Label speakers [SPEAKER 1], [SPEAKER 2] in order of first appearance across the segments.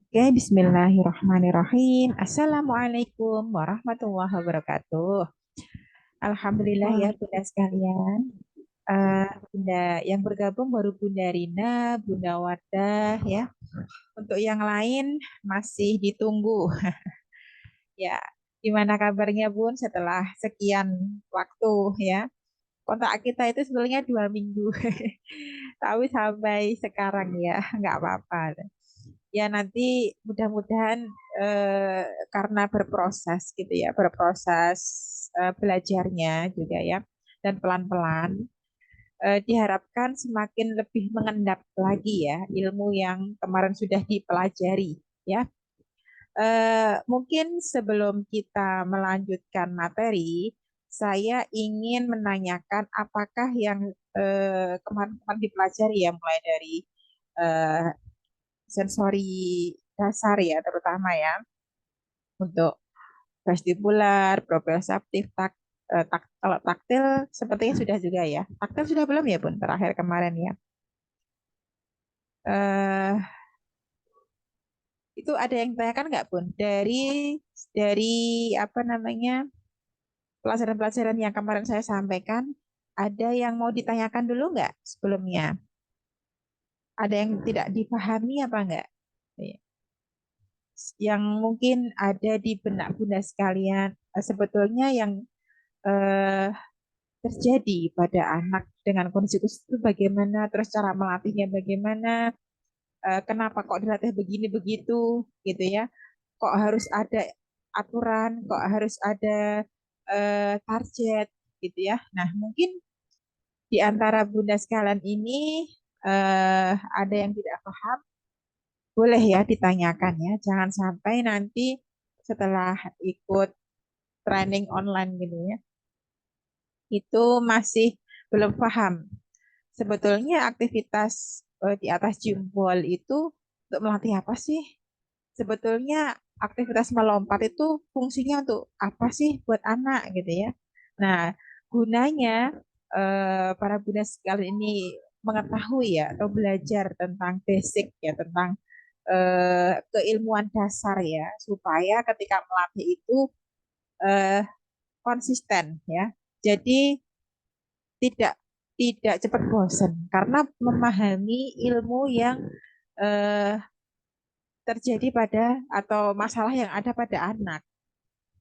[SPEAKER 1] Oke, bismillahirrahmanirrahim. Assalamualaikum warahmatullahi wabarakatuh. Alhamdulillah ya
[SPEAKER 2] Wah,
[SPEAKER 1] Bunda sekalian. Bunda yang bergabung baru Bunda Rina, Bunda Wardah ya. Untuk yang lain masih ditunggu. Ya, gimana kabarnya Bun setelah sekian waktu ya? Kontak kita itu sebenarnya 2 minggu. Tapi sampai sekarang ya, nggak apa-apa. Ya nanti mudah-mudahan karena berproses gitu ya, berproses belajarnya juga ya, dan pelan-pelan diharapkan semakin lebih mengendap lagi ya ilmu yang kemarin sudah dipelajari ya. Mungkin sebelum kita melanjutkan materi, saya ingin menanyakan apakah yang kemarin-kemarin dipelajari ya, mulai dari eh, sensori dasar ya terutama ya, untuk vestibular, proprioseptif, kalau taktil sepertinya sudah juga ya. Taktil sudah belum ya Bun terakhir kemarin ya. Eh itu ada yang ditanyakan nggak Bun dari apa namanya, pelajaran-pelajaran yang kemarin saya sampaikan, ada yang mau ditanyakan dulu nggak sebelumnya? Ada yang tidak dipahami apa enggak? Yang mungkin ada di benak Bunda sekalian, sebetulnya yang eh, terjadi pada anak dengan kondisi khusus itu bagaimana, terus cara melatihnya bagaimana, kenapa kok dilatih begini begitu gitu ya, kok harus ada aturan, kok harus ada target gitu ya. Nah mungkin di antara bunda sekalian ini ada yang tidak paham, boleh ya ditanyakan ya, jangan sampai nanti setelah ikut training online gitu ya, itu masih belum paham. Sebetulnya aktivitas di atas jempol itu untuk melatih apa sih? Sebetulnya aktivitas melompat itu fungsinya untuk apa sih buat anak gitu ya. Nah, gunanya para bunda sekalian ini mengetahui ya atau belajar tentang basic ya, tentang keilmuan dasar ya, supaya ketika melatih itu eh, konsisten ya. Jadi tidak tidak cepat bosan karena memahami ilmu yang eh, terjadi pada atau masalah yang ada pada anak,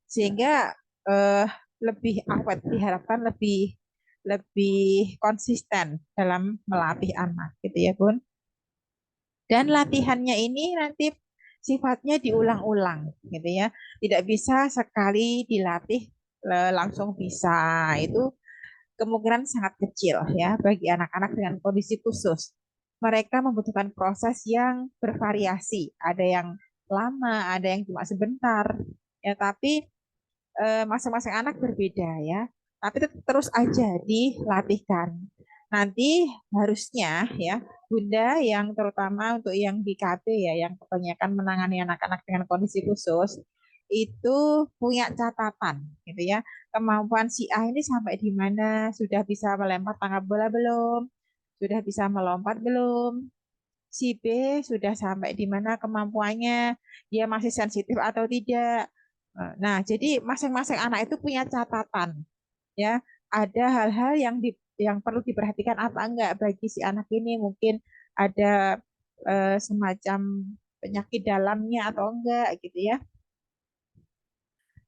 [SPEAKER 1] sehingga eh, lebih awet, diharapkan lebih lebih konsisten dalam melatih anak gitu ya Bun. Dan latihannya ini nanti sifatnya diulang-ulang gitu ya, tidak bisa sekali dilatih langsung bisa. Itu kemungkinan sangat kecil ya bagi anak-anak dengan kondisi khusus. Mereka membutuhkan proses yang bervariasi. Ada yang lama, ada yang cuma sebentar. Ya, tapi masing-masing anak berbeda ya. Tapi terus aja dilatihkan. Nanti harusnya ya, Bunda yang terutama untuk yang di KB ya, yang kebanyakan menangani anak-anak dengan kondisi khusus, itu punya catatan gitu ya. Kemampuan si A ini sampai di mana, sudah bisa melempar tangkap bola belum? Sudah bisa melompat belum? Si B sudah sampai di mana kemampuannya, dia masih sensitif atau tidak. Nah, jadi masing-masing anak itu punya catatan ya. Ada hal-hal yang perlu diperhatikan apa enggak bagi si anak ini, mungkin ada semacam penyakit dalamnya atau enggak gitu ya.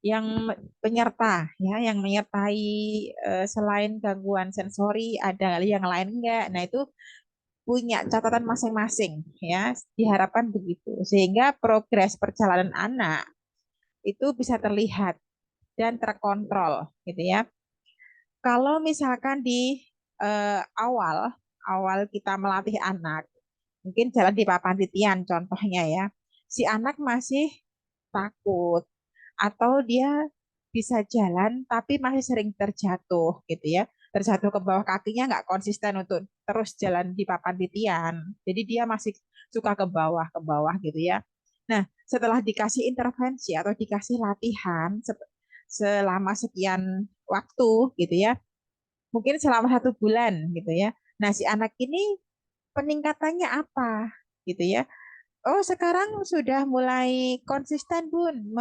[SPEAKER 1] Yang penyerta ya, yang menyertai selain gangguan sensori ada yang lain enggak. Nah, itu punya catatan masing-masing ya, diharapkan begitu sehingga progres perjalanan anak itu bisa terlihat dan terkontrol gitu ya. Kalau misalkan di awal awal kita melatih anak, mungkin jalan di papan titian contohnya ya, si anak masih takut atau dia bisa jalan tapi masih sering terjatuh gitu ya, terjatuh ke bawah, kakinya nggak konsisten untuk terus jalan di papan titian, jadi dia masih suka ke bawah gitu ya. Nah, setelah dikasih intervensi atau dikasih latihan selama sekian waktu gitu ya, mungkin selama 1 bulan gitu ya, nah si anak ini peningkatannya apa gitu ya, Oh, sekarang sudah mulai konsisten, Bun,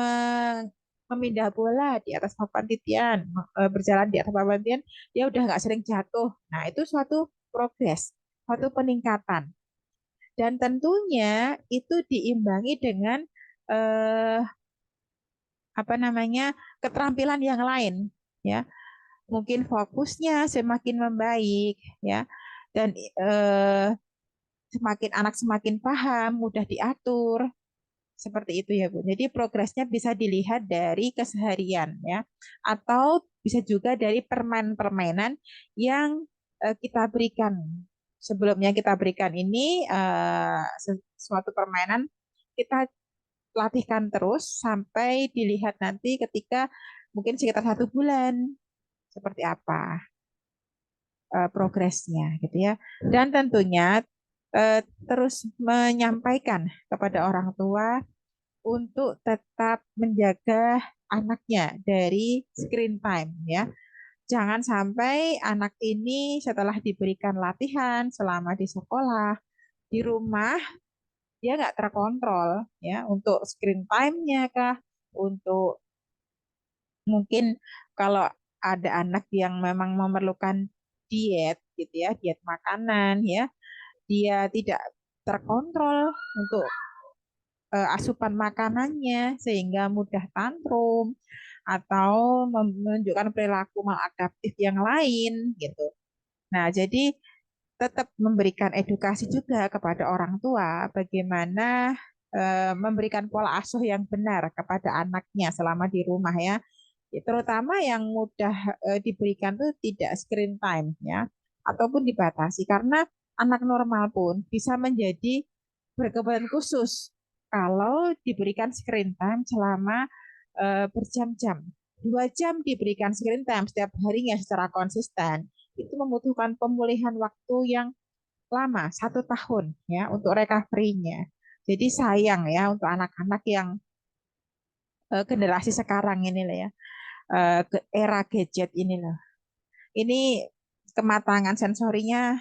[SPEAKER 1] memindah bola di atas papan titian, berjalan di atas papan titian, dia udah nggak sering jatuh. Nah, itu suatu progres, suatu peningkatan. Dan tentunya itu diimbangi dengan eh, apa namanya keterampilan yang lain, ya. Mungkin fokusnya semakin membaik, ya. Dan semakin anak semakin paham, mudah diatur. Seperti itu ya, Bu. Jadi progresnya bisa dilihat dari keseharian ya, atau bisa juga dari permainan-permainan yang kita berikan. Sebelumnya kita berikan ini suatu permainan kita latihkan terus sampai dilihat nanti ketika mungkin sekitar 1 bulan seperti apa progresnya gitu ya. Dan tentunya terus menyampaikan kepada orang tua untuk tetap menjaga anaknya dari screen time ya. Jangan sampai anak ini setelah diberikan latihan selama di sekolah, di rumah dia nggak terkontrol ya untuk screen time-nya kah, untuk mungkin kalau ada anak yang memang memerlukan diet gitu ya, diet makanan ya, dia tidak terkontrol untuk asupan makanannya sehingga mudah tantrum atau menunjukkan perilaku maladaptif yang lain gitu. Nah, jadi tetap memberikan edukasi juga kepada orang tua bagaimana memberikan pola asuh yang benar kepada anaknya selama di rumah ya. Terutama yang mudah diberikan tuh tidak screen time ya, ataupun dibatasi karena anak normal pun bisa menjadi berkebutuhan khusus kalau diberikan screen time selama berjam-jam. 2 jam diberikan screen time setiap harinya secara konsisten itu membutuhkan pemulihan waktu yang lama, 1 tahun ya untuk recovery-nya. Jadi sayang ya untuk anak-anak yang generasi sekarang ini lah ya, ke era gadget ini loh. Ini kematangan sensorinya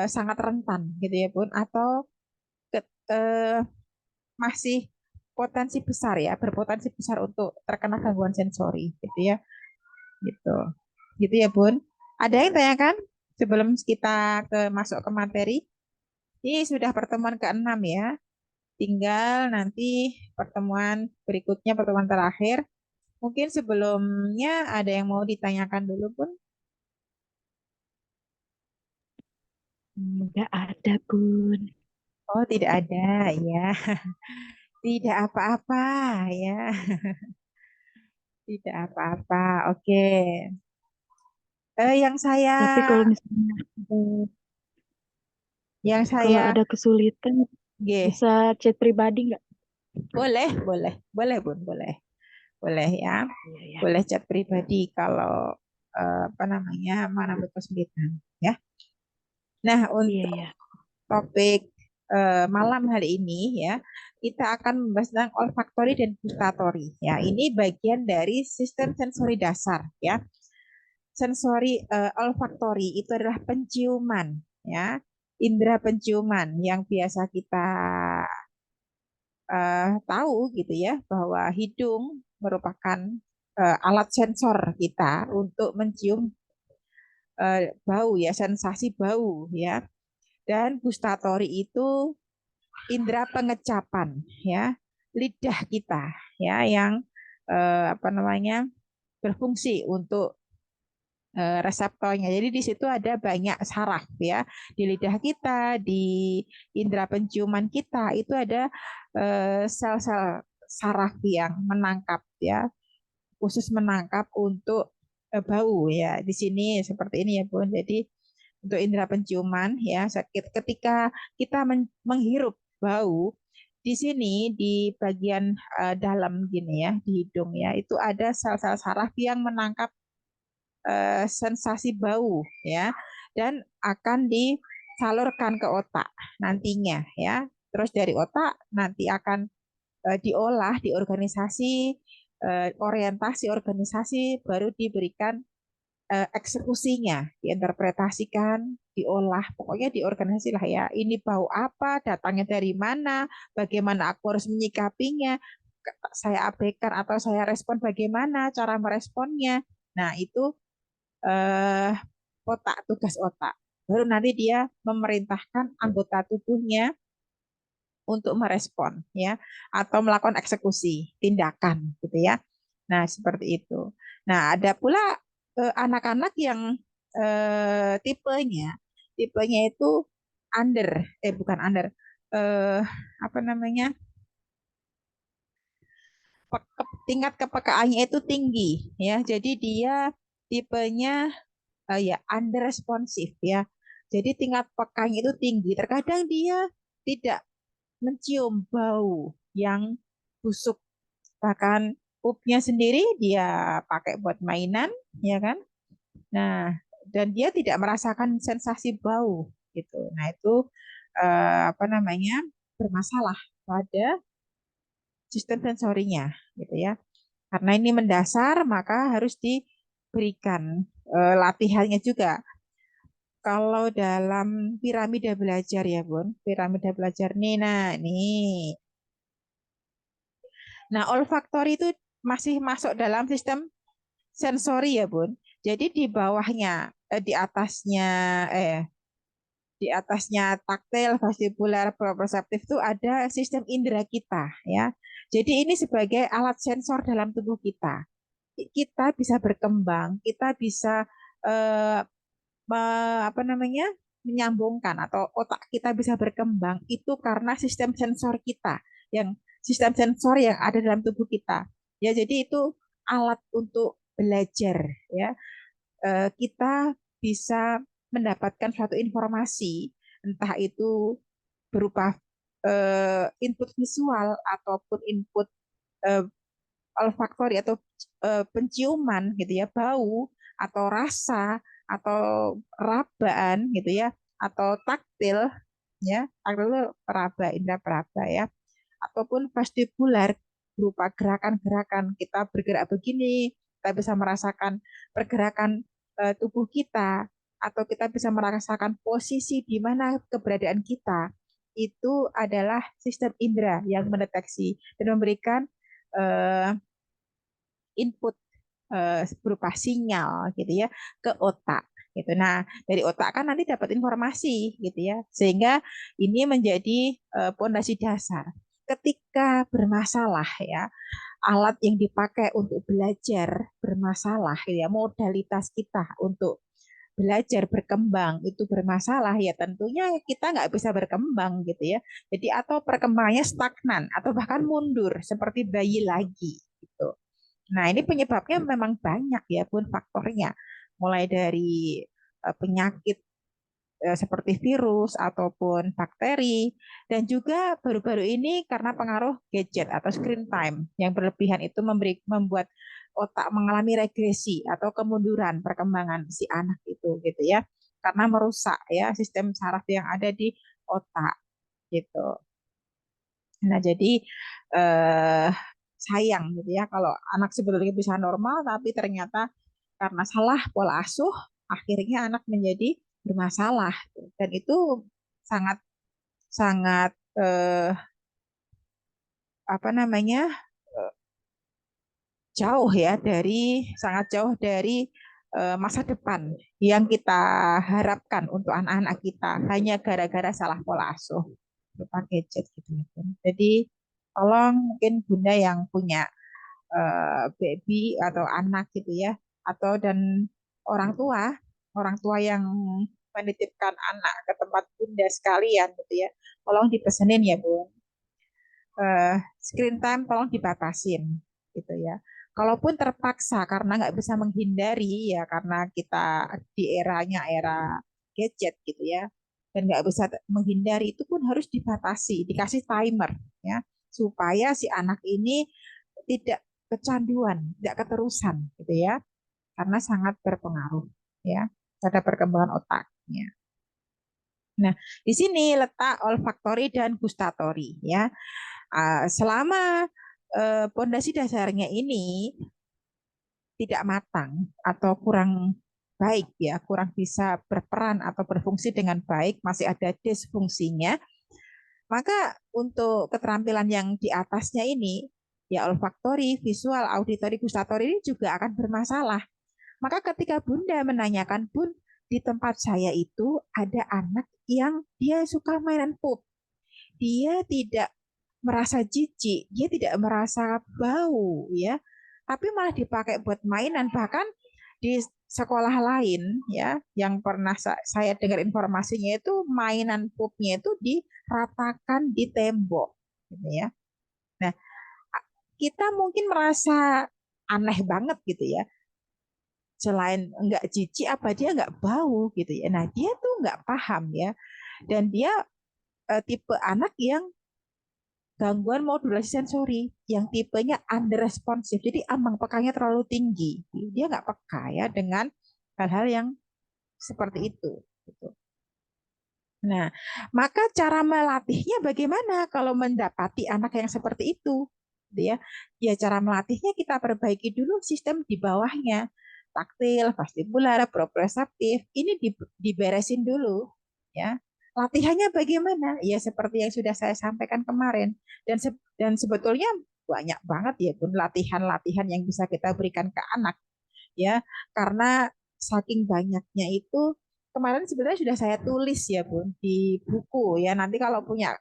[SPEAKER 1] sangat rentan gitu ya Bun, atau ke, eh, masih potensi besar ya, berpotensi besar untuk terkena gangguan sensori gitu ya, gitu. Gitu ya Bun. Ada yang tanyakan sebelum kita masuk ke materi? Ini sudah pertemuan ke-6 ya. Tinggal nanti pertemuan berikutnya, pertemuan terakhir. Mungkin sebelumnya ada yang mau ditanyakan dulu pun?
[SPEAKER 2] Nggak ada, Bun.
[SPEAKER 1] Oh, tidak ada ya. Tidak apa-apa ya. Tidak apa-apa. Oke. Yang saya
[SPEAKER 2] Tapi kalau misalnya
[SPEAKER 1] yang
[SPEAKER 2] kalau
[SPEAKER 1] saya
[SPEAKER 2] ada kesulitan
[SPEAKER 1] G.
[SPEAKER 2] bisa chat pribadi nggak?
[SPEAKER 1] Boleh, boleh. Boleh, Bun, boleh. Boleh ya.
[SPEAKER 2] Iya ya.
[SPEAKER 1] Boleh chat pribadi kalau apa namanya mana kesulitan ya. Nah,
[SPEAKER 2] Iya
[SPEAKER 1] untuk
[SPEAKER 2] ya.
[SPEAKER 1] topik malam hari ini ya, kita akan membahas tentang olfaktori dan gustatory. Ya, ini bagian dari sistem sensori dasar ya. Sensori olfaktori itu adalah penciuman ya, indera penciuman yang biasa kita tahu gitu ya bahwa hidung merupakan alat sensor kita untuk mencium bau ya, sensasi bau ya. Dan gustatory itu indera pengecapan ya, lidah kita ya yang apa namanya berfungsi untuk reseptornya. Jadi di situ ada banyak saraf ya di lidah kita, di indera penciuman kita itu ada sel-sel saraf yang menangkap ya, khusus menangkap untuk bau ya. Di sini seperti ini ya Bun. Jadi untuk indera penciuman ya, ketika kita menghirup bau di sini di bagian dalam gini ya di hidung ya itu ada sel-sel saraf yang menangkap sensasi bau ya dan akan disalurkan ke otak nantinya ya. Terus dari otak nanti akan diolah di organisasi, orientasi organisasi baru diberikan eksekusinya, diinterpretasikan, diolah, pokoknya diorganisasi lah ya. Ini bau apa, datangnya dari mana, bagaimana aku harus menyikapinya, saya abaikan atau saya respon bagaimana cara meresponnya. Nah, itu eh, otak, tugas otak. Baru nanti dia memerintahkan anggota tubuhnya untuk merespon ya atau melakukan eksekusi tindakan gitu ya. Nah, seperti itu. Nah, ada pula anak-anak yang tipenya itu under bukan under eh apa namanya? Tingkat kepekaannya itu tinggi ya. Jadi dia tipenya ya under responsif ya. Jadi tingkat pekanya itu tinggi. Terkadang dia tidak mencium bau yang busuk. Bahkan pupnya sendiri dia pakai buat mainan, ya kan? Nah, dan dia tidak merasakan sensasi bau gitu. Nah, itu apa namanya? Bermasalah pada sistem sensorinya gitu ya. Karena ini mendasar, maka harus diberikan latihannya juga. Kalau dalam piramida belajar ya, Bun, piramida belajar nih, nah nih. Nah, olfaktori itu masih masuk dalam sistem sensori ya, Bun. Jadi di bawahnya, di atasnya taktil, vestibular, proprioceptif itu ada sistem indera kita ya. Jadi ini sebagai alat sensor dalam tubuh kita. Kita bisa berkembang, kita bisa eh, apa namanya? Menyambungkan atau otak kita bisa berkembang itu karena sistem sensor kita yang sistem sensor yang ada dalam tubuh kita. Ya, jadi itu alat untuk belajar ya. Kita bisa mendapatkan suatu informasi entah itu berupa input visual ataupun input eh, olfaktori atau penciuman gitu ya, bau atau rasa atau rabaan gitu ya, atau taktil ya, taktil itu peraba, indera peraba ya, ataupun vestibular berupa gerakan-gerakan kita bergerak begini, kita bisa merasakan pergerakan tubuh kita atau kita bisa merasakan posisi di mana keberadaan kita. Itu adalah sistem indera yang mendeteksi dan memberikan eh, input berupa sinyal gitu ya ke otak gitu. Nah, dari otak kan nanti dapat informasi gitu ya. Sehingga ini menjadi pondasi dasar. Ketika bermasalah ya, alat yang dipakai untuk belajar bermasalah gitu ya, modalitas kita untuk belajar berkembang itu bermasalah ya tentunya kita nggak bisa berkembang gitu ya. Jadi atau perkembangannya stagnan atau bahkan mundur seperti bayi lagi gitu. Nah, ini penyebabnya memang banyak ya pun faktornya. Mulai dari penyakit seperti virus ataupun bakteri dan juga baru-baru ini karena pengaruh gadget atau screen time yang berlebihan itu membuat otak mengalami regresi atau kemunduran perkembangan si anak itu gitu ya. Karena merusak ya sistem saraf yang ada di otak gitu. Nah, jadi eh, sayang gitu ya kalau anak sebetulnya bisa normal tapi ternyata karena salah pola asuh akhirnya anak menjadi bermasalah dan itu sangat sangat apa namanya jauh ya dari sangat jauh dari masa depan yang kita harapkan untuk anak-anak kita hanya gara-gara salah pola asuh lupa gadget gitu. Jadi tolong mungkin bunda yang punya baby atau anak gitu ya atau dan orang tua orang tua yang menitipkan anak ke tempat bunda sekalian gitu ya tolong dipesenin ya bu screen time tolong dibatasin gitu ya kalaupun terpaksa karena nggak bisa menghindari ya karena kita di eranya era gadget gitu ya dan nggak bisa menghindari itu pun harus dibatasi dikasih timer ya supaya si anak ini tidak kecanduan, tidak keterusan gitu ya, karena sangat berpengaruh ya pada perkembangan otaknya. Nah, di sini letak olfaktori dan gustatori ya. Selama pondasi dasarnya ini tidak matang atau kurang baik ya, kurang bisa berperan atau berfungsi dengan baik, masih ada disfungsinya, maka untuk keterampilan yang di atasnya ini, ya olfaktori, visual, auditori, gustatori ini juga akan bermasalah. Maka ketika Bunda menanyakan, Bun, di tempat saya itu ada anak yang dia suka mainan pup. Dia tidak merasa jijik, dia tidak merasa bau ya, tapi malah dipakai buat mainan. Bahkan di sekolah lain ya, yang pernah saya dengar informasinya itu mainan pupnya itu diratakan di tembok gitu ya. Nah, kita mungkin merasa aneh banget gitu ya. Selain enggak jijik, apa dia enggak bau gitu ya. Nah, dia tuh enggak paham ya. Dan dia tipe anak yang gangguan modulasi sensori yang tipenya underresponsive. Jadi ambang pekanya terlalu tinggi. Dia nggak peka ya dengan hal-hal yang seperti itu. Gitu. Nah, maka cara melatihnya bagaimana kalau mendapati anak yang seperti itu? Gitu ya, ya cara melatihnya kita perbaiki dulu sistem di bawahnya. Taktil, vestibular, proprioseptif, ini diberesin dulu. Ya, latihannya bagaimana? Ya seperti yang sudah saya sampaikan kemarin. Dan sebetulnya banyak banget ya pun latihan-latihan yang bisa kita berikan ke anak ya, karena saking banyaknya itu kemarin sebenarnya sudah saya tulis ya Bun di buku ya. Nanti kalau punya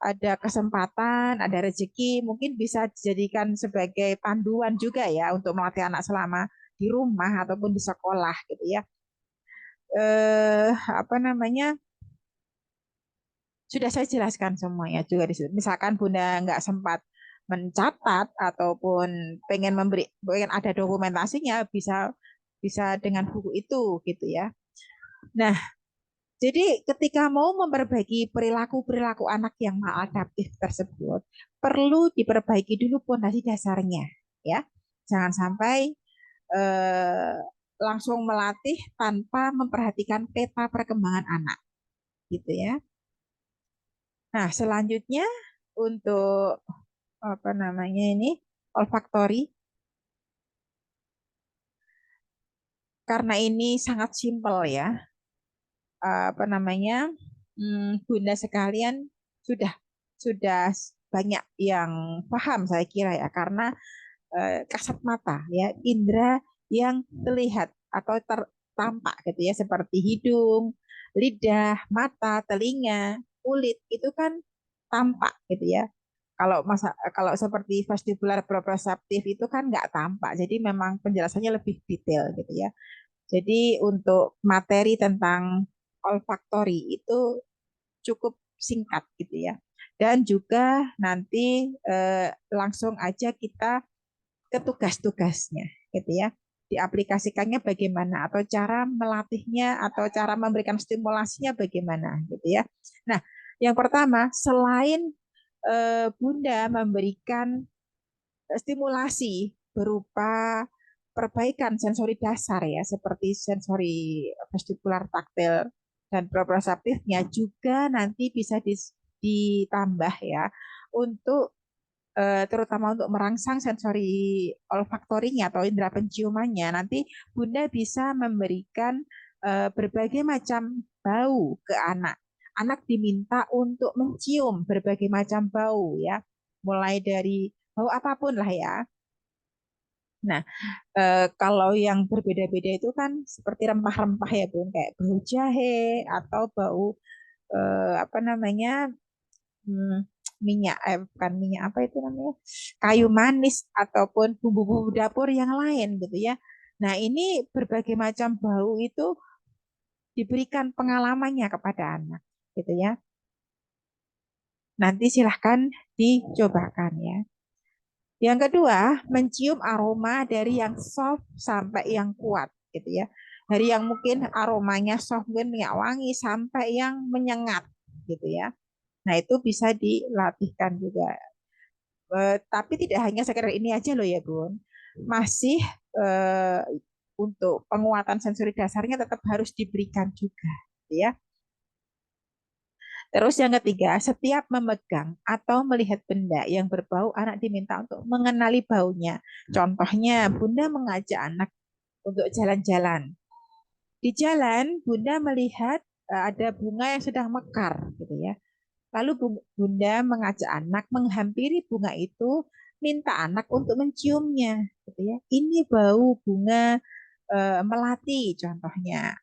[SPEAKER 1] ada kesempatan, ada rezeki, mungkin bisa dijadikan sebagai panduan juga ya untuk melatih anak selama di rumah ataupun di sekolah gitu ya. Apa namanya? Sudah saya jelaskan semuanya juga di situ. Misalkan Bunda nggak sempat mencatat ataupun pengen ada dokumentasinya, bisa bisa dengan buku itu gitu ya. Nah, jadi ketika mau memperbaiki perilaku-perilaku anak yang maladaptif tersebut, perlu diperbaiki dulu pondasi dasarnya, ya. Jangan sampai eh, langsung melatih tanpa memperhatikan peta perkembangan anak, gitu ya. Nah, selanjutnya untuk apa namanya ini olfaktori, karena ini sangat simpel ya, apa namanya, Bunda sekalian sudah sudah banyak yang paham saya kira ya, karena kasat mata ya, indera yang terlihat atau tertampak gitu ya, seperti hidung, lidah, mata, telinga, kulit itu kan tampak gitu ya. Kalau seperti vestibular proprioseptif itu kan nggak tampak, jadi memang penjelasannya lebih detail gitu ya. Jadi untuk materi tentang olfaktori itu cukup singkat gitu ya. Dan juga nanti langsung aja kita ke tugas-tugasnya gitu ya. Diaplikasikannya bagaimana atau cara melatihnya atau cara memberikan stimulasinya bagaimana gitu ya. Nah, yang pertama selain Bunda memberikan stimulasi berupa perbaikan sensori dasar ya, seperti sensori vestibular taktil dan proprioseptifnya, juga nanti bisa ditambah ya untuk terutama untuk merangsang sensori olfaktorinya atau indera penciumannya. Nanti Bunda bisa memberikan berbagai macam bau ke anak. Anak diminta untuk mencium berbagai macam bau ya, mulai dari bau apapun lah ya. Nah, kalau yang berbeda-beda itu kan seperti rempah-rempah ya Bun, kayak bau jahe atau bau apa namanya, hmm, minyak, bukan minyak, apa itu namanya, kayu manis ataupun bumbu-bumbu dapur yang lain gitu ya. Nah, ini berbagai macam bau itu diberikan pengalamannya kepada anak gitu ya. Nanti silahkan dicobakan ya. Yang kedua, mencium aroma dari yang soft sampai yang kuat gitu ya. Dari yang mungkin aromanya soft, mungkin minyak wangi, sampai yang menyengat gitu ya. Nah, itu bisa dilatihkan juga. Tapi tidak hanya sekedar ini aja loh ya, Bun. Masih eh, untuk penguatan sensori dasarnya tetap harus diberikan juga gitu ya. Terus yang ketiga, setiap memegang atau melihat benda yang berbau, anak diminta untuk mengenali baunya. Contohnya, Bunda mengajak anak untuk jalan-jalan. Di jalan, Bunda melihat ada bunga yang sedang mekar, gitu ya. Lalu Bunda mengajak anak menghampiri bunga itu, minta anak untuk menciumnya, gitu ya. Ini bau bunga melati, contohnya.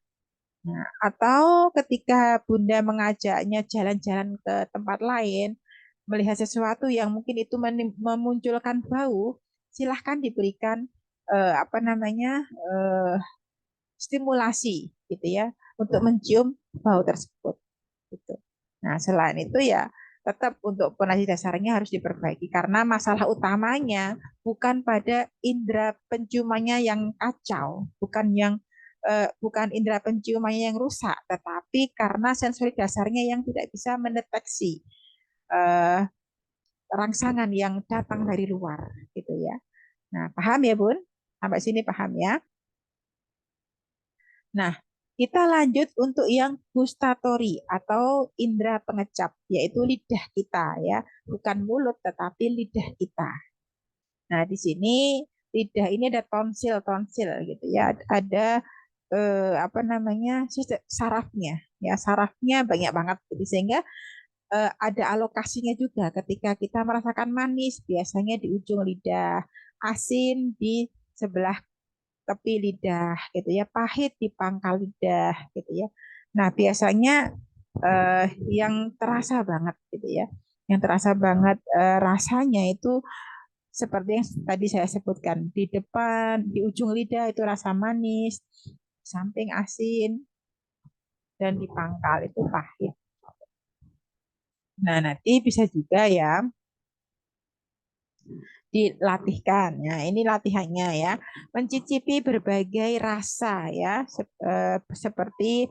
[SPEAKER 1] Nah, atau ketika Bunda mengajaknya jalan-jalan ke tempat lain, melihat sesuatu yang mungkin itu memunculkan bau, silahkan diberikan apa namanya stimulasi gitu ya untuk mencium bau tersebut. Gitu. Nah, selain itu ya tetap untuk ponasi dasarnya harus diperbaiki karena masalah utamanya bukan pada indera penciumannya yang kacau, bukan indera penciumannya yang rusak, tetapi karena sensori dasarnya yang tidak bisa mendeteksi eh, rangsangan yang datang dari luar, gitu ya. Nah, paham ya, Bun? Sampai sini paham ya? Nah, kita lanjut untuk yang gustatory atau indera pengecap, yaitu lidah kita ya, bukan mulut tetapi lidah kita. Nah, di sini lidah ini ada tonsil-tonsil gitu ya, ada apa namanya sarafnya, ya sarafnya banyak banget, jadi sehingga ada alokasinya juga. Ketika kita merasakan manis, biasanya di ujung lidah, asin di sebelah tepi lidah gitu ya, pahit di pangkal lidah gitu ya. Nah, biasanya yang terasa banget gitu ya. Yang terasa banget rasanya itu seperti yang tadi saya sebutkan, di depan, di ujung lidah itu rasa manis, samping asin, dan di pangkal itu pahit. Nah, nanti bisa juga ya dilatihkan. Nah, ini latihannya ya. Mencicipi berbagai rasa ya, seperti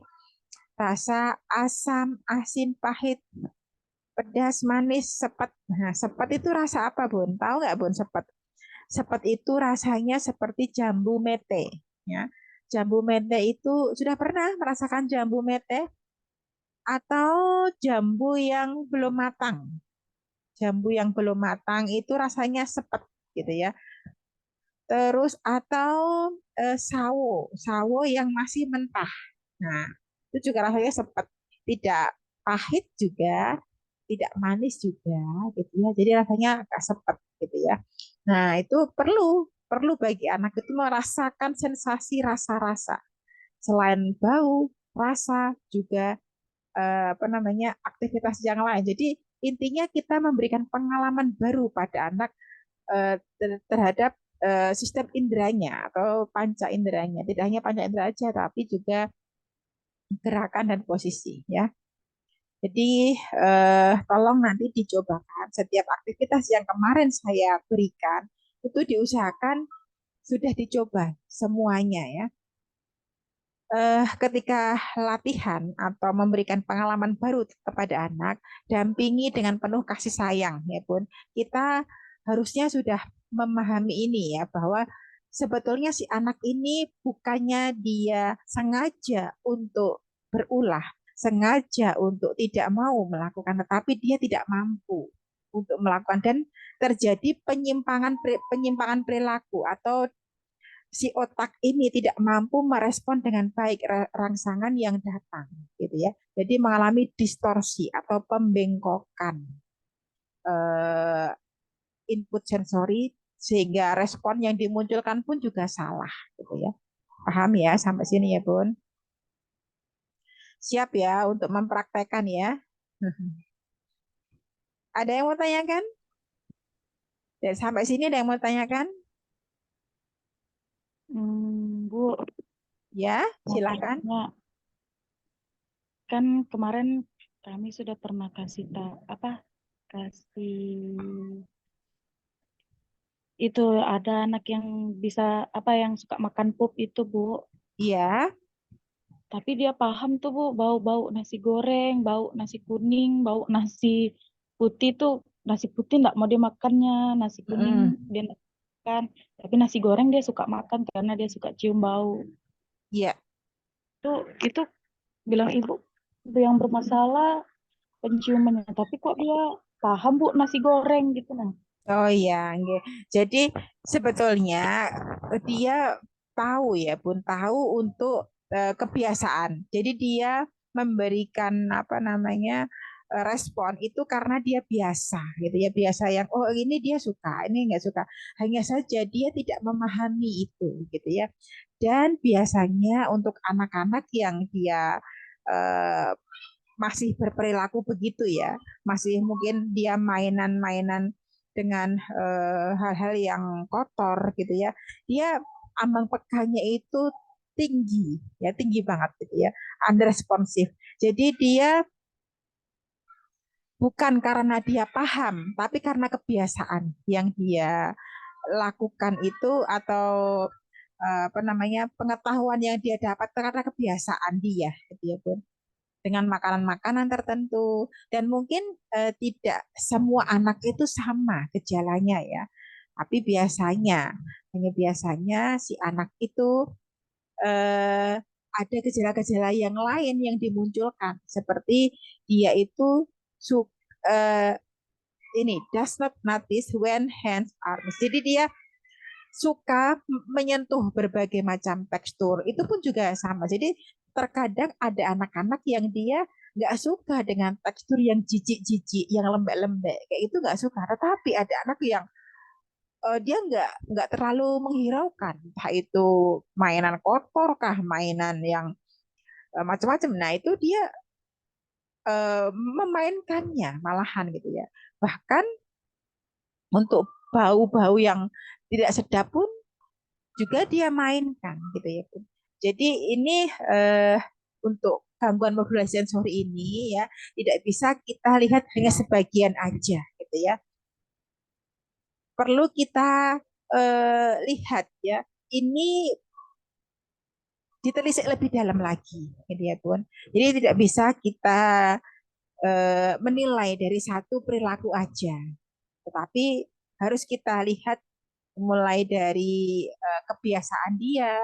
[SPEAKER 1] rasa asam, asin, pahit, pedas, manis, sepet. Nah, sepet itu rasa apa, Bun? Tahu nggak, Bun, sepet? Sepet itu rasanya seperti jambu mete. Ya. Jambu mete itu sudah pernah merasakan jambu mete atau jambu yang belum matang? Jambu yang belum matang itu rasanya sepet gitu ya. Terus atau sawo, sawo yang masih mentah. Nah, itu juga rasanya sepet, tidak pahit juga, tidak manis juga, gitu ya. Jadi rasanya agak sepet, gitu ya. Nah, itu perlu perlu bagi anak itu merasakan sensasi rasa-rasa. Selain bau, rasa juga apa namanya aktivitas yang lain. Jadi intinya kita memberikan pengalaman baru pada anak terhadap sistem inderanya atau panca inderanya. Tidak hanya panca indera aja, tapi juga gerakan dan posisi ya. Jadi tolong nanti dicobakan setiap aktivitas yang kemarin saya berikan itu diusahakan sudah dicoba semuanya ya. Ketika latihan atau memberikan pengalaman baru kepada anak, dampingi dengan penuh kasih sayang ya Bun. Kita harusnya sudah memahami ini ya bahwa sebetulnya si anak ini bukannya dia sengaja untuk berulah, sengaja untuk tidak mau melakukan, tetapi dia tidak mampu untuk melakukan dan terjadi penyimpangan perilaku atau si otak ini tidak mampu merespon dengan baik rangsangan yang datang, gitu ya. Jadi mengalami distorsi atau pembengkokan eh, input sensori sehingga respon yang dimunculkan pun juga salah, gitu ya. Paham ya sampai sini ya, Bun? Siap ya untuk mempraktekkan ya. Ada yang mau tanyakan? Dan sampai sini ada yang mau tanyakan?
[SPEAKER 2] Bu,
[SPEAKER 1] Ya,
[SPEAKER 2] mau
[SPEAKER 1] silakan.
[SPEAKER 2] tanya, kan kemarin kami sudah pernah kasih apa kasih itu ada anak yang bisa apa yang suka makan pup itu Bu,
[SPEAKER 1] Iya.
[SPEAKER 2] tapi dia paham tuh Bu bau-bau nasi goreng, bau nasi kuning, bau nasi putih tuh nasi putih nggak mau dia makannya, nasi kuning
[SPEAKER 1] Mm,
[SPEAKER 2] dia nggak makan, tapi nasi goreng dia suka makan karena dia suka cium bau.
[SPEAKER 1] iya.
[SPEAKER 2] Itu bilang ibu itu yang bermasalah penciumannya, tapi kok dia paham Bu nasi goreng gitu nah.
[SPEAKER 1] Oh iya, nggih. Jadi sebetulnya dia tahu ya, Bun, tahu untuk kebiasaan. Jadi dia memberikan apa namanya respon itu karena dia biasa gitu ya, biasa yang oh ini dia suka, ini nggak suka. Hanya saja dia tidak memahami itu gitu ya. Dan biasanya untuk anak-anak yang dia eh, masih berperilaku begitu ya, masih mungkin dia mainan-mainan dengan hal-hal yang kotor gitu ya, dia ambang pekanya itu tinggi ya, tinggi banget gitu ya, unresponsive. Jadi dia bukan karena dia paham, tapi karena kebiasaan yang dia lakukan itu atau apa namanya pengetahuan yang dia dapat karena kebiasaan dia, gitu ya Bun, dengan makanan-makanan tertentu dan mungkin tidak semua anak itu sama gejalanya ya, tapi biasanya hanya biasanya si anak itu eh, ada gejala-gejala yang lain yang dimunculkan seperti dia itu su ini does not notice when hands are missed. Jadi dia suka menyentuh berbagai macam tekstur. Itu pun juga sama. Jadi terkadang ada anak-anak yang dia nggak suka dengan tekstur yang jijik-jijik, yang lembek-lembek, kayak itu nggak suka. Tetapi ada anak yang dia nggak terlalu menghiraukan, entah itu mainan kotor kah, mainan yang macam-macam. Nah itu dia memainkannya malahan gitu ya. Bahkan untuk bau-bau yang tidak sedap pun juga dia mainkan gitu ya. Jadi ini untuk gangguan modulasi sensori ini ya tidak bisa kita lihat hanya sebagian aja gitu ya. Perlu kita lihat ya. Ini ditelisik lebih dalam lagi gitu ya Bun. Jadi tidak bisa kita menilai dari satu perilaku aja. Tetapi harus kita lihat mulai dari kebiasaan dia,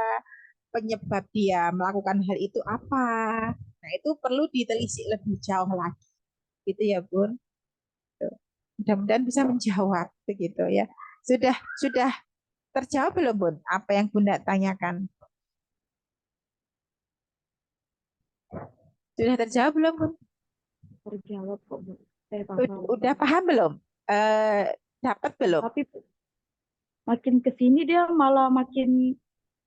[SPEAKER 1] penyebab dia melakukan hal itu apa. Nah, itu perlu ditelisik lebih jauh lagi. Gitu ya, Bun. Mudah-mudahan bisa menjawab begitu ya. Sudah terjawab belum, Bun? Apa yang Bunda tanyakan? Sudah terjawab belum, Bun?
[SPEAKER 2] Terjawab kok, Bu. Saya paham.
[SPEAKER 1] Udah paham belum? Eh, dapat belum?
[SPEAKER 2] Tapi makin ke sini dia malah makin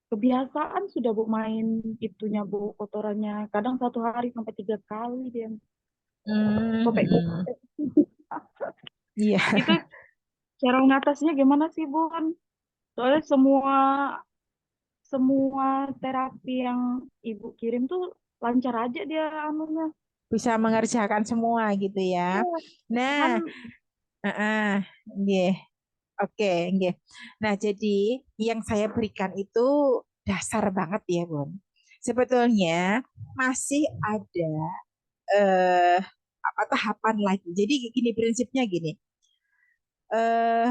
[SPEAKER 2] kebiasaan sudah Bu main itunya Bu, kotorannya. Kadang satu hari sampai 3 kali dia
[SPEAKER 1] Hmm,
[SPEAKER 2] kopek
[SPEAKER 1] hmm.
[SPEAKER 2] kopek.
[SPEAKER 1] Iya.
[SPEAKER 2] Itu cara mengatasinya gimana sih Bun? Soalnya semua semua terapi yang Ibu kirim tuh lancar aja dia anunya.
[SPEAKER 1] Bisa mengerjakan semua gitu ya.
[SPEAKER 2] Iya,
[SPEAKER 1] Nah,
[SPEAKER 2] kan
[SPEAKER 1] nggih. Oke, nggih. Nah, jadi yang saya berikan itu dasar banget ya, Bun. Sebetulnya masih ada eh, apa tahapan lagi. Jadi gini prinsipnya gini. Eh,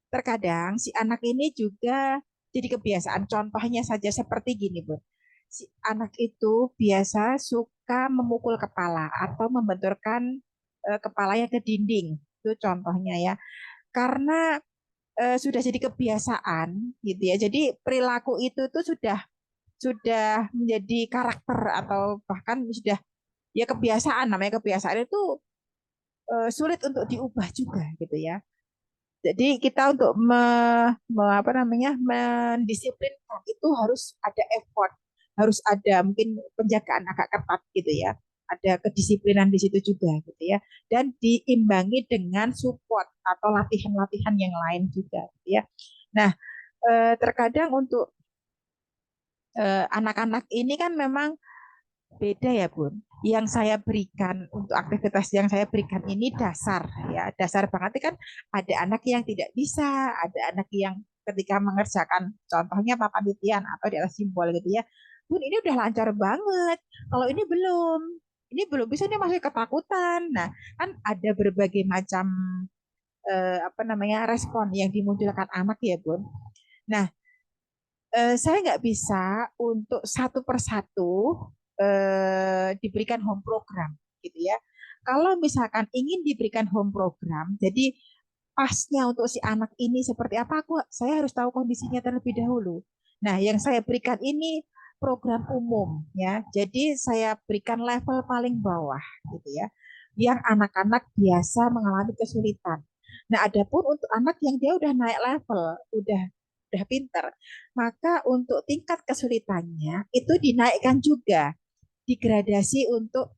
[SPEAKER 1] terkadang si anak ini juga jadi kebiasaan. Contohnya saja seperti gini, Bun. Si anak itu biasa suka memukul kepala atau membenturkan kepalanya ke dinding. Itu contohnya ya. Karena sudah jadi kebiasaan gitu ya. Jadi perilaku itu tuh sudah menjadi karakter atau bahkan sudah ya kebiasaan, namanya kebiasaan itu sulit untuk diubah juga gitu ya. Jadi kita untuk apa namanya mendisiplinkan itu harus ada effort, harus ada mungkin penjagaan agak ketat gitu ya. Ada kedisiplinan di situ juga gitu ya. Dan diimbangi dengan support atau latihan-latihan yang lain juga gitu ya. Nah, terkadang untuk anak-anak ini kan memang beda ya Bun. Yang saya berikan untuk aktivitas yang saya berikan ini dasar ya, dasar banget kan. Ada anak yang tidak bisa, ada anak yang ketika mengerjakan contohnya papan titian atau di atas simbol gitu ya. Bun ini udah lancar banget. Kalau ini belum. Ini belum bisa, ini masih ketakutan. Nah, kan ada berbagai macam apa namanya respon yang dimunculkan anak ya Bun. Nah, saya nggak bisa untuk satu persatu diberikan home program gitu ya. Kalau misalkan ingin diberikan home program, jadi pasnya untuk si anak ini seperti apa, saya harus tahu kondisinya terlebih dahulu. Nah, yang saya berikan ini program umum ya. Jadi saya berikan level paling bawah gitu ya, yang anak-anak biasa mengalami kesulitan. Nah, adapun untuk anak yang dia udah naik level, udah pinter, maka untuk tingkat kesulitannya itu dinaikkan juga, digradasi untuk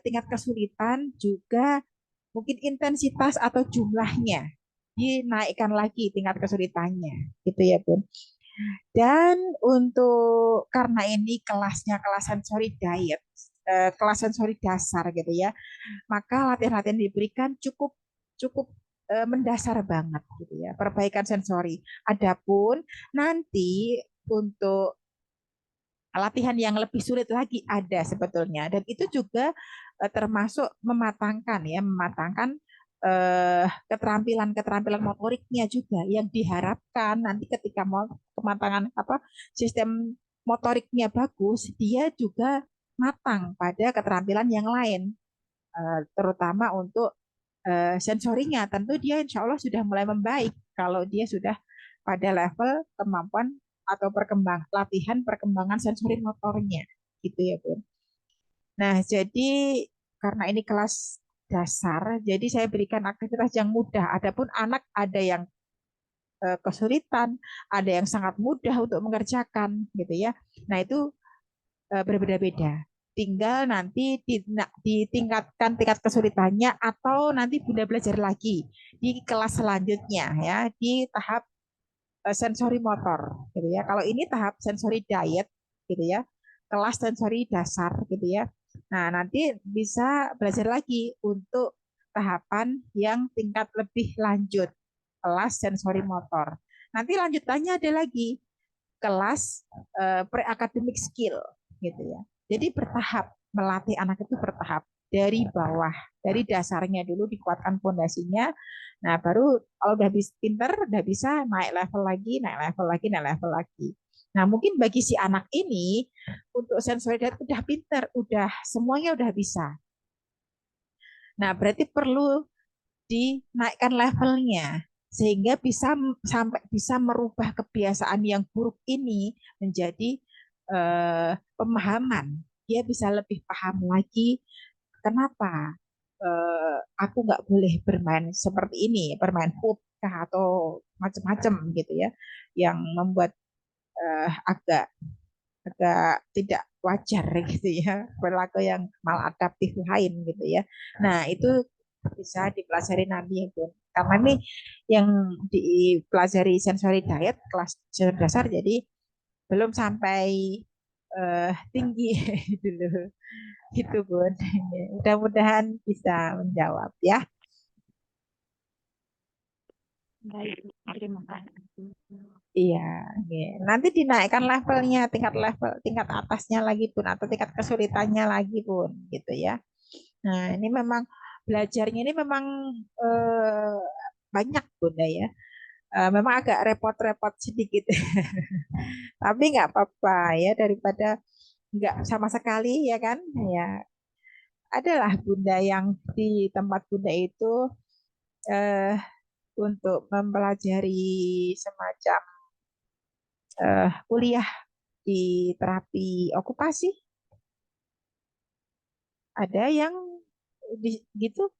[SPEAKER 1] tingkat kesulitan juga mungkin intensitas atau jumlahnya dinaikkan lagi tingkat kesulitannya gitu ya Bun. Dan untuk karena ini kelasnya kelas sensory diet, kelas sensory dasar gitu ya, maka latihan-latihan diberikan cukup cukup mendasar banget gitu ya, perbaikan sensori. Adapun nanti untuk latihan yang lebih sulit lagi ada sebetulnya, dan itu juga termasuk mematangkan keterampilan-keterampilan motoriknya juga yang diharapkan nanti ketika mau kematangan apa sistem motoriknya bagus, dia juga matang pada keterampilan yang lain, terutama untuk sensorinya. Tentu dia insya Allah sudah mulai membaik kalau dia sudah pada level kemampuan atau latihan perkembangan sensori motornya gitu ya Bun. Nah, jadi karena ini kelas dasar, jadi saya berikan aktivitas yang mudah. Adapun anak ada yang kesulitan, ada yang sangat mudah untuk mengerjakan gitu ya. Nah, itu berbeda-beda. Tinggal nanti ditingkatkan tingkat kesulitannya atau nanti Bunda belajar lagi di kelas selanjutnya ya, di tahap sensori motor gitu ya. Kalau ini tahap sensori diet gitu ya, kelas sensori dasar gitu ya. Nah, nanti bisa belajar lagi untuk tahapan yang tingkat lebih lanjut, kelas sensori motor. Nanti lanjutannya ada lagi kelas pre-academic skill gitu ya. Jadi bertahap, melatih anak itu bertahap dari bawah, dari dasarnya dulu dikuatkan fondasinya. Nah, baru kalau udah bisa pinter, udah bisa naik level lagi, naik level lagi, naik level lagi. Nah, mungkin bagi si anak ini untuk sensori data udah pinter, udah semuanya udah bisa. Nah, berarti perlu dinaikkan levelnya sehingga bisa sampai bisa merubah kebiasaan yang buruk ini menjadi pemahaman. Dia bisa lebih paham lagi kenapa aku nggak boleh bermain seperti ini, bermain foot atau macam-macam gitu ya, yang membuat agak agak tidak wajar gitu ya, perilaku yang maladaptif lain gitu ya. Nah, itu bisa dipelajari nanti ya Bun. Karena ini yang dipelajari sensory diet kelas dasar, jadi belum sampai tinggi dulu gitu Bun. Mudah-mudahan bisa menjawab ya.
[SPEAKER 2] Baik, terima kasih.
[SPEAKER 1] Iya, iya. Nanti dinaikkan levelnya, tingkat atasnya lagi Bun, atau tingkat kesulitannya lagi Bun, gitu ya. Nah, ini memang belajarnya ini memang eh, banyak Bunda ya. Memang agak repot-repot sedikit, tapi nggak apa-apa ya, daripada nggak sama sekali ya kan. Ya, adalah Bunda yang di tempat Bunda itu eh, untuk mempelajari semacam kuliah di terapi okupasi. Ada yang gitu,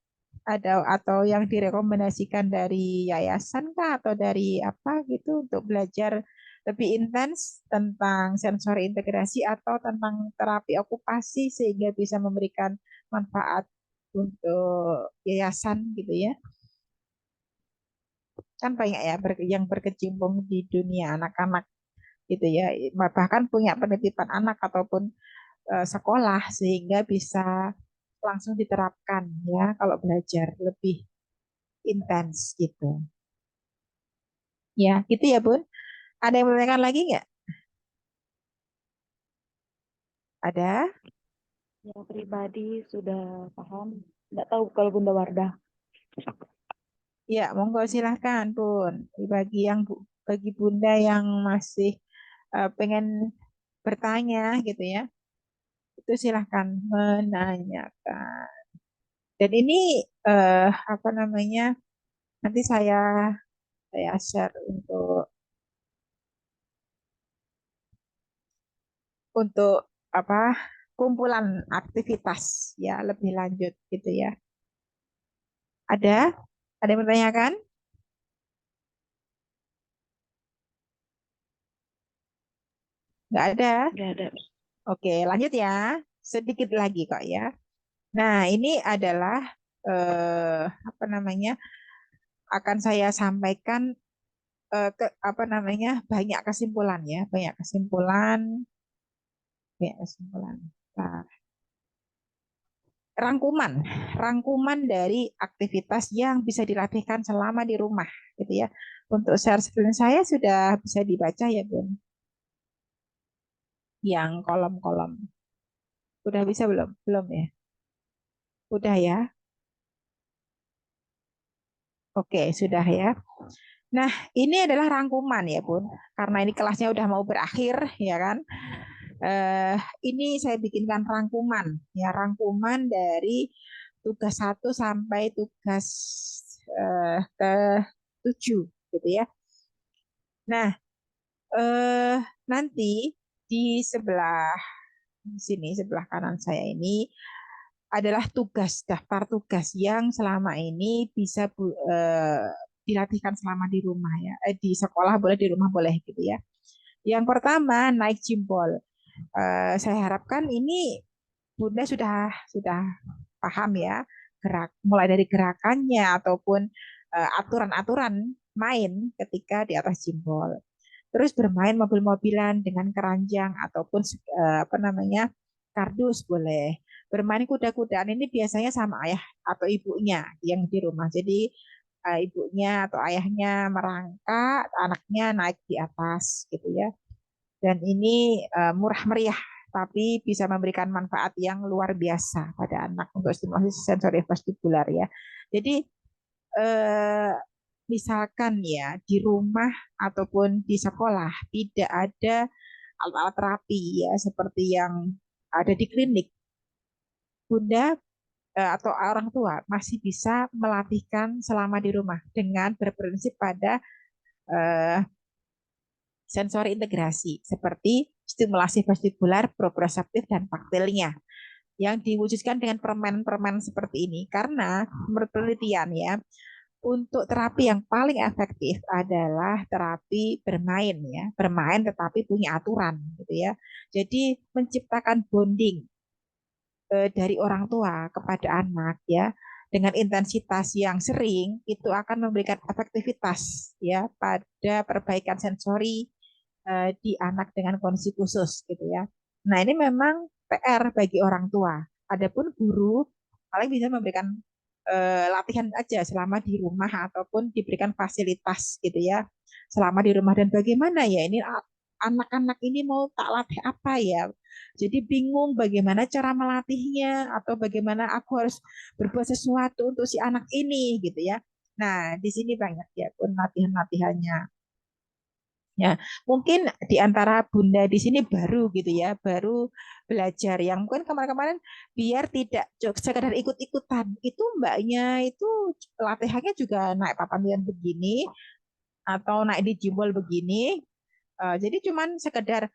[SPEAKER 1] ada atau yang direkomendasikan dari yayasan kah atau dari apa gitu untuk belajar lebih intens tentang sensori integrasi atau tentang terapi okupasi sehingga bisa memberikan manfaat untuk yayasan gitu ya. Kan banyak ya yang berkecimpung di dunia anak-anak gitu ya. Bahkan punya penitipan anak ataupun sekolah sehingga bisa langsung diterapkan ya kalau belajar lebih intens gitu. Ya, gitu ya, Bun. Ada yang bertanyakan lagi nggak? Ada?
[SPEAKER 2] Ya, pribadi sudah paham. Nggak tahu kalau Bunda Wardah.
[SPEAKER 1] Ya, monggo silahkan, Bun. Bagi Bunda yang masih pengen bertanya gitu ya, itu silahkan menanyakan. Dan ini apa namanya? Nanti saya share untuk untuk apa kumpulan aktivitas ya lebih lanjut gitu ya. Ada? Ada yang bertanyakan? Nggak ada.
[SPEAKER 2] Nggak ada.
[SPEAKER 1] Oke, lanjut ya. Sedikit lagi kok ya. Nah, ini adalah apa namanya? Akan saya sampaikan ke apa namanya? Banyak kesimpulan ya, banyak kesimpulan, banyak kesimpulan. Nah, rangkuman, rangkuman dari aktivitas yang bisa dilatihkan selama di rumah, gitu ya. Untuk share screen saya sudah bisa dibaca ya, Bun. Yang kolom-kolom. Udah bisa belum? Belum ya? Udah ya? Oke, sudah ya. Nah, ini adalah rangkuman ya, Bun. Karena ini kelasnya udah mau berakhir, ya kan? Eh, ini saya bikinkan rangkuman, ya rangkuman dari tugas 1 sampai tugas ke 7, gitu ya. Nah, eh, nanti di sebelah sini, sebelah kanan saya ini adalah tugas, daftar tugas yang selama ini bisa dilatihkan selama di rumah ya. Di sekolah boleh, di rumah boleh gitu ya. Yang pertama naik jimbol. Saya harapkan ini Bunda sudah paham ya gerak mulai dari gerakannya ataupun aturan-aturan main ketika di atas jimbol. Terus bermain mobil-mobilan dengan keranjang ataupun apa namanya kardus boleh. Bermain kuda-kudaan ini biasanya sama ayah atau ibunya yang di rumah. Jadi ibunya atau ayahnya merangkak, anaknya naik di atas gitu ya. Dan ini murah meriah tapi bisa memberikan manfaat yang luar biasa pada anak untuk stimulasi sensori vestibular ya. Jadi eh, misalkan ya di rumah ataupun di sekolah tidak ada alat-alat terapi ya seperti yang ada di klinik, Bunda atau orang tua masih bisa melatihkan selama di rumah dengan berprinsip pada eh, sensori integrasi seperti stimulasi vestibular, proprioceptif, dan taktilnya yang diwujudkan dengan permen-permen seperti ini. Karena menurut penelitian ya, untuk terapi yang paling efektif adalah terapi bermain ya, bermain tetapi punya aturan gitu ya. Jadi menciptakan bonding dari orang tua kepada anak ya dengan intensitas yang sering itu akan memberikan efektivitas ya pada perbaikan sensori di anak dengan kondisi khusus gitu ya. Nah, ini memang PR bagi orang tua. Adapun guru paling bisa memberikan latihan aja selama di rumah ataupun diberikan fasilitas gitu ya selama di rumah. Dan bagaimana ya ini anak-anak ini mau tak latih apa ya, jadi bingung bagaimana cara melatihnya atau bagaimana aku harus berbuat sesuatu untuk si anak ini gitu ya. Nah, di sini banyak ya pun latihan-latihannya. Ya, mungkin di antara Bunda di sini baru gitu ya, baru belajar yang mungkin kemarin-kemarin biar tidak sekedar ikut-ikutan. Itu mbaknya itu latihannya juga naik papan begini atau naik di jebol begini. Jadi cuman sekedar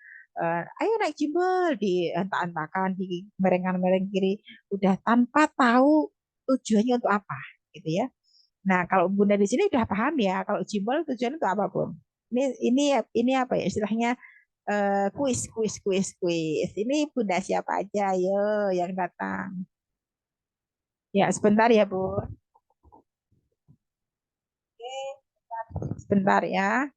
[SPEAKER 1] ayo naik jebol di entak-entakan di merengkan-mereng kiri udah tanpa tahu tujuannya untuk apa gitu ya. Nah, kalau Bunda di sini udah paham ya, kalau jimbol tujuannya untuk apapun. Ini ini apa ya istilahnya kuis kuis kuis kuis. Ini Bunda siapa aja ayo yang datang. Ya, sebentar ya, Bu. Sebentar ya.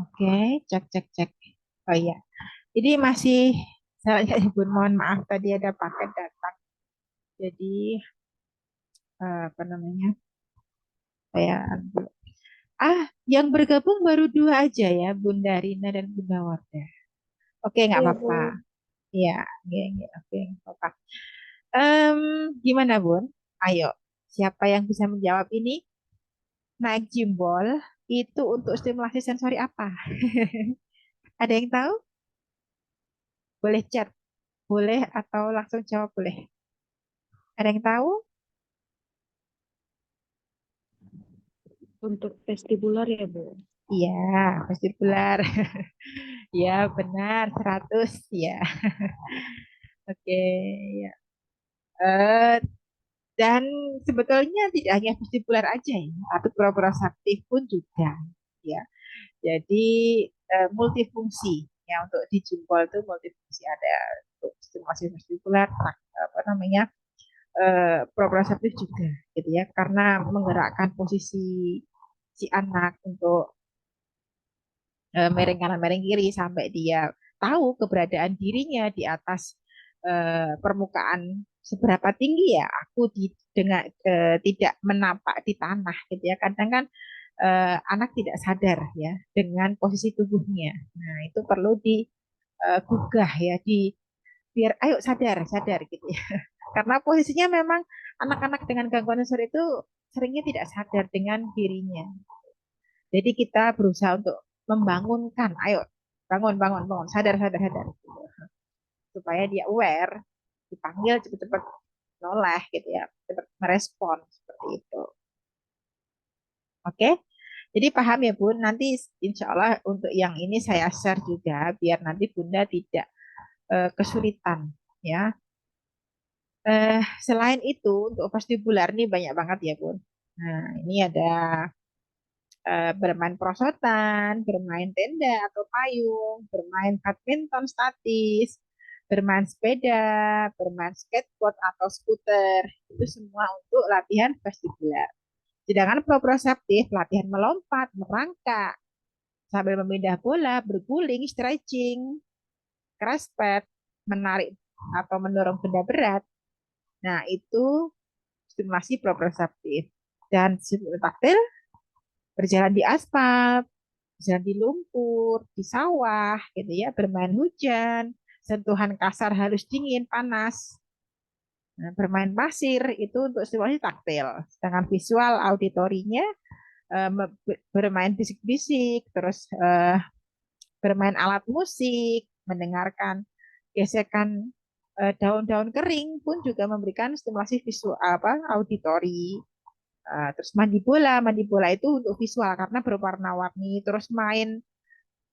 [SPEAKER 1] Oke, cek cek cek. Oh iya, jadi masih saya Ibu mohon maaf tadi ada paket datang. Jadi apa namanya? Saya ambil. Yang bergabung baru dua aja ya, Bunda Rina dan Bunda Wardah. Oke, nggak
[SPEAKER 2] Iya,
[SPEAKER 1] apa-apa.
[SPEAKER 2] Bu.
[SPEAKER 1] Iya, oke, nggak apa-apa. Em, Gimana, Bun? Ayo, siapa yang bisa menjawab ini? Naik jimbol itu untuk stimulasi sensori apa? Ada yang tahu? Boleh chat, boleh atau langsung jawab boleh. Ada yang tahu?
[SPEAKER 2] Untuk vestibular ya, Bu.
[SPEAKER 1] Iya, vestibular. Ya, benar, 100 ya. Oke, ya. Eh, dan sebetulnya tidak hanya vestibular aja ya, tapi proprioceptif pun juga. Ya, jadi multifungsi. Ya, untuk di jempol itu multifungsi ada untuk stimulasi vestibular, apa namanya, proprioceptif juga, gitu ya, karena menggerakkan posisi si anak untuk miring kanan miring kiri sampai dia tahu keberadaan dirinya di atas permukaan seberapa tinggi ya aku dengan tidak menapak di tanah gitu ya, kadang kan anak tidak sadar ya dengan posisi tubuhnya. Nah itu perlu digugah ya, di biar ayo sadar sadar gitu ya, karena posisinya memang anak-anak dengan gangguan sensor itu seringnya tidak sadar dengan dirinya. Jadi kita berusaha untuk membangunkan, ayo bangun, bangun, bangun, sadar, sadar, sadar, supaya dia aware, dipanggil cepet-cepet noleh gitu ya, cepet merespon seperti itu. Oke, jadi paham ya Bun. Nanti insya Allah untuk yang ini saya share juga biar nanti Bunda tidak kesulitan ya. Selain itu untuk vestibular nih banyak banget ya Bun. Nah ini ada bermain perosotan, bermain tenda atau payung, bermain badminton statis, bermain sepeda, bermain skateboard atau skuter. Itu semua untuk latihan vestibular. Sedangkan proprioceptif, latihan melompat, merangkak, sambil memindah bola, berguling, stretching, crash pad, menarik atau mendorong benda berat. Nah, itu stimulasi proprioceptif. Dan taktil, berjalan di aspal, berjalan di lumpur, di sawah, gitu ya, bermain hujan, sentuhan kasar halus dingin, panas. Nah, bermain pasir itu untuk stimulasi taktil. Sedangkan visual auditorinya bermain bisik-bisik, terus bermain alat musik, mendengarkan gesekan daun-daun kering pun juga memberikan stimulasi visual apa auditori. Terus mandi bola itu untuk visual karena berwarna-warni, terus main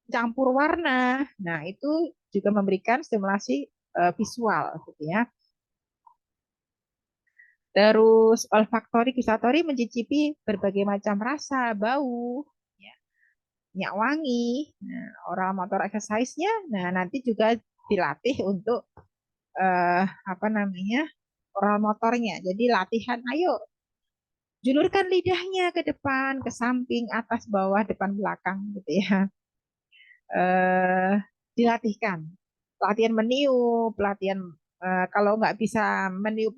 [SPEAKER 1] campur warna. Nah, itu juga memberikan stimulasi visual gitu ya. Terus olfaktori, gustatori mencicipi berbagai macam rasa, bau, ya, minyak wangi. Nah, oral motor exercise-nya, nah nanti juga dilatih untuk apa namanya oral motornya. Jadi latihan, ayo julurkan lidahnya ke depan, ke samping, atas, bawah, depan, belakang, gitu ya. eh, Dilatihkan. Latihan meniup, latihan kalau nggak bisa meniup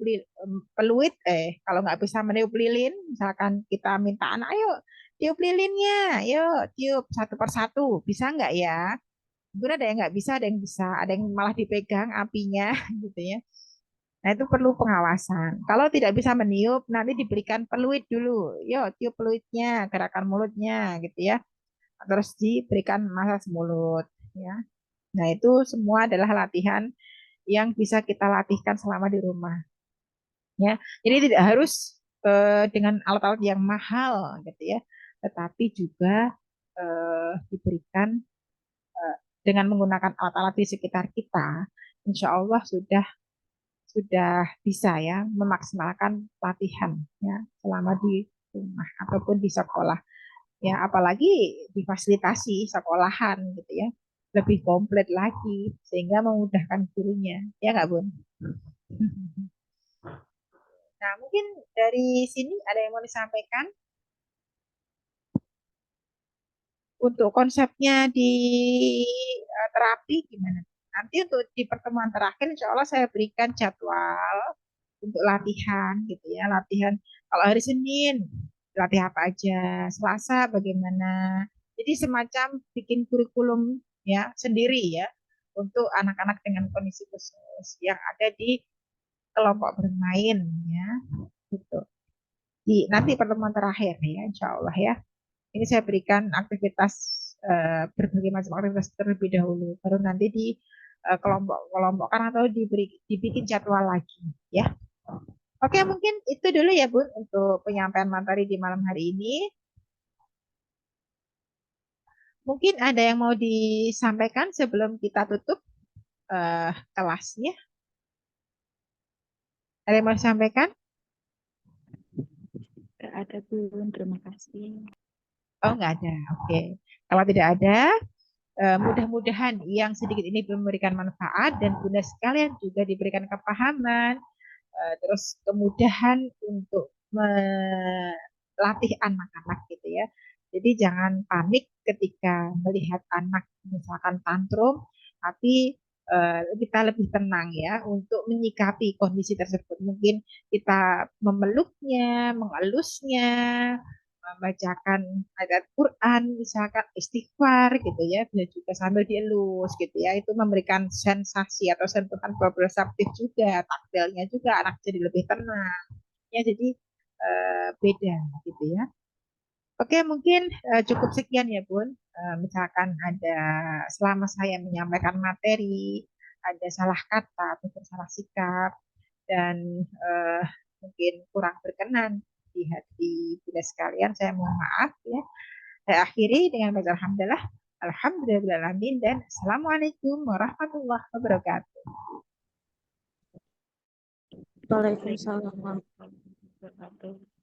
[SPEAKER 1] peluit, kalau nggak bisa meniup lilin, misalkan kita minta anak, ayo tiup lilinnya, yuk tiup satu persatu, bisa nggak ya? Mungkin ada yang nggak bisa, ada yang bisa, ada yang malah dipegang apinya, gitu ya. Nah itu perlu pengawasan. Kalau tidak bisa meniup, nanti diberikan peluit dulu. Yuk tiup peluitnya, gerakan mulutnya, gitu ya. Terus diberikan masas mulut, ya. Nah, itu semua adalah latihan yang bisa kita latihkan selama di rumah, ya. Jadi tidak harus dengan alat-alat yang mahal, gitu ya, tetapi juga diberikan eh, dengan menggunakan alat-alat di sekitar kita, insya Allah sudah bisa ya memaksimalkan latihan ya selama di rumah ataupun di sekolah. Ya apalagi difasilitasi sekolahan gitu ya, lebih komplit lagi sehingga memudahkan gurunya, ya nggak Bun? Nah mungkin dari sini ada yang mau disampaikan. Untuk konsepnya di terapi gimana? Nanti untuk di pertemuan terakhir, insya Allah saya berikan jadwal untuk latihan gitu ya. Latihan kalau hari Senin latih apa aja, Selasa bagaimana. Jadi semacam bikin kurikulum ya sendiri ya untuk anak-anak dengan kondisi khusus yang ada di kelompok bermain ya gitu. Di nanti pertemuan terakhir ya, insya Allah ya. Ini saya berikan aktivitas berbagai macam aktivitas terlebih dahulu, baru nanti di kelompok-kelompokkan atau dibikin jadwal lagi ya. Oke, mungkin itu dulu ya Bun untuk penyampaian materi di malam hari ini. Mungkin ada yang mau disampaikan sebelum kita tutup kelasnya? Ada yang mau disampaikan?
[SPEAKER 2] Nggak ada Bun, terima kasih.
[SPEAKER 1] Oh, nggak ada. Oke. Kalau tidak ada, mudah-mudahan yang sedikit ini memberikan manfaat dan Bunda sekalian juga diberikan kepahaman, terus kemudahan untuk melatih anak-anak gitu ya. Jadi jangan panik ketika melihat anak misalkan tantrum, tapi kita lebih tenang ya untuk menyikapi kondisi tersebut. Mungkin kita memeluknya, mengelusnya, membacakan ayat Quran, misalkan istighfar gitu ya, dan juga sambil dielus gitu ya, itu memberikan sensasi atau sentuhan proprioceptif juga, taktilnya juga anak jadi lebih tenang ya, jadi beda gitu ya. Oke, mungkin cukup sekian ya Bun. Misalkan ada selama saya menyampaikan materi, ada salah kata atau salah sikap dan eh, mungkin kurang berkenan di hati Bunda sekalian, saya mohon maaf ya. Saya akhiri dengan baca alhamdulillah, alhamdulillahirobbilalamin dan assalamualaikum warahmatullahi wabarakatuh.
[SPEAKER 2] Waalaikumsalam warahmatullahi wabarakatuh.